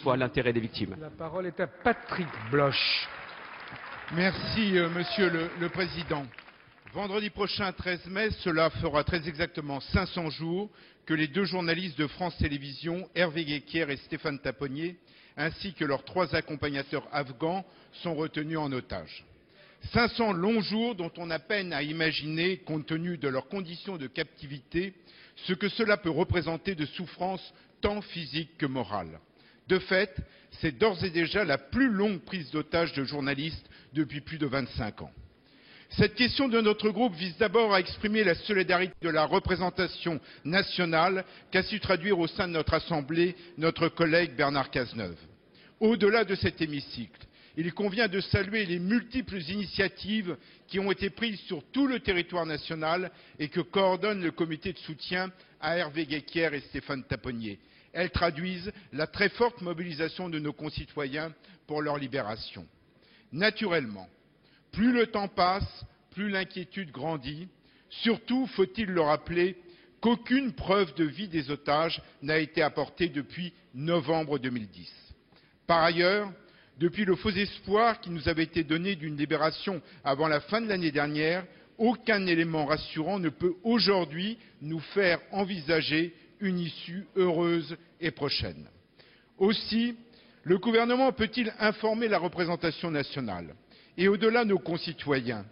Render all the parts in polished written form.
fois l'intérêt des victimes. La parole est à Patrick Bloch. Merci, Monsieur le Président. Vendredi prochain, 13 mai, cela fera très exactement 500 jours que les deux journalistes de France Télévisions, Hervé Guéquière et Stéphane Taponnier, ainsi que leurs 3 accompagnateurs afghans, sont retenus en otage. 500 longs jours dont on a peine à imaginer, compte tenu de leurs conditions de captivité, ce que cela peut représenter de souffrance tant physique que morale. De fait, c'est d'ores et déjà la plus longue prise d'otage de journalistes depuis plus de 25 ans. Cette question de notre groupe vise d'abord à exprimer la solidarité de la représentation nationale qu'a su traduire au sein de notre Assemblée notre collègue Bernard Cazeneuve. Au-delà de cet hémicycle, il convient de saluer les multiples initiatives qui ont été prises sur tout le territoire national et que coordonne le comité de soutien à Hervé Guéquière et Stéphane Taponnier. Elles traduisent la très forte mobilisation de nos concitoyens pour leur libération. Naturellement, plus le temps passe, plus l'inquiétude grandit. Surtout, faut-il le rappeler, qu'aucune preuve de vie des otages n'a été apportée depuis novembre 2010. Par ailleurs, depuis le faux espoir qui nous avait été donné d'une libération avant la fin de l'année dernière, aucun élément rassurant ne peut aujourd'hui nous faire envisager une issue heureuse et prochaine. Aussi, le gouvernement peut-il informer la représentation nationale et au-delà nos concitoyens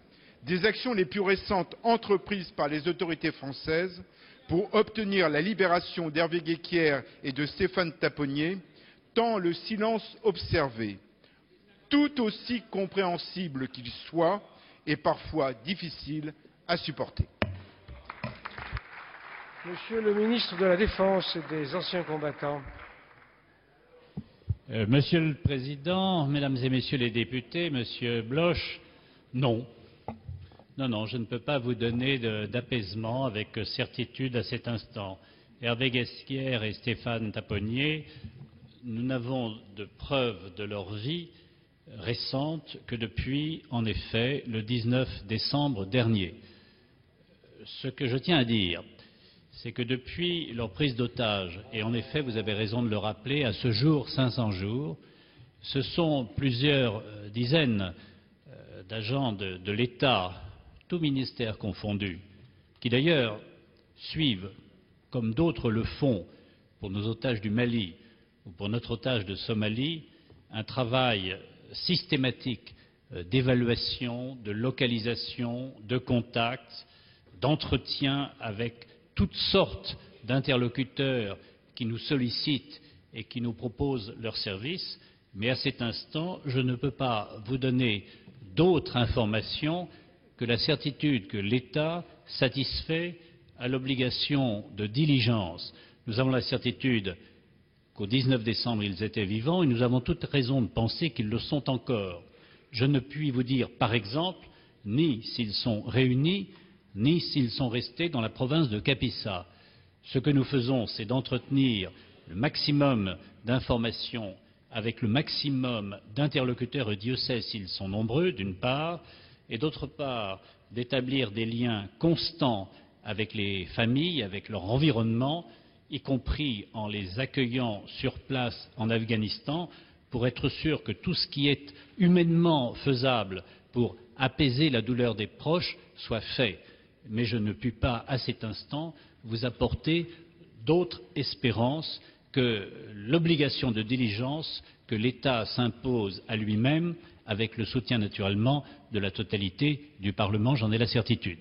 des actions les plus récentes entreprises par les autorités françaises pour obtenir la libération d'Hervé Guéquière et de Stéphane Taponnier, tant le silence observé, tout aussi compréhensible qu'il soit, est parfois difficile à supporter. Monsieur le ministre de la Défense et des Anciens Combattants. Monsieur le Président, Mesdames et Messieurs les députés, Monsieur Bloch, non. Non, je ne peux pas vous donner d'apaisement avec certitude à cet instant. Hervé Guéquière et Stéphane Taponnier, nous n'avons de preuves de leur vie récente que depuis, en effet, le 19 décembre dernier. Ce que je tiens à dire, c'est que depuis leur prise d'otage, et en effet, vous avez raison de le rappeler, à ce jour, 500 jours, ce sont plusieurs dizaines d'agents de l'État, tous ministères confondus, qui d'ailleurs suivent, comme d'autres le font pour nos otages du Mali ou pour notre otage de Somalie, un travail systématique d'évaluation, de localisation, de contact, d'entretien avec toutes sortes d'interlocuteurs qui nous sollicitent et qui nous proposent leurs services, mais à cet instant, je ne peux pas vous donner d'autres informations que la certitude que l'État satisfait à l'obligation de diligence. Nous avons la certitude qu'au 19 décembre, ils étaient vivants et nous avons toute raison de penser qu'ils le sont encore. Je ne puis vous dire, par exemple, ni s'ils sont réunis, ni s'ils sont restés dans la province de Kapisa. Ce que nous faisons, c'est d'entretenir le maximum d'informations avec le maximum d'interlocuteurs et diocèses, s'ils sont nombreux, d'une part, et d'autre part, d'établir des liens constants avec les familles, avec leur environnement, y compris en les accueillant sur place en Afghanistan, pour être sûr que tout ce qui est humainement faisable pour apaiser la douleur des proches soit fait. Mais je ne puis pas, à cet instant, vous apporter d'autres espérances que l'obligation de diligence que l'État s'impose à lui-même, avec le soutien naturellement de la totalité du Parlement, j'en ai la certitude.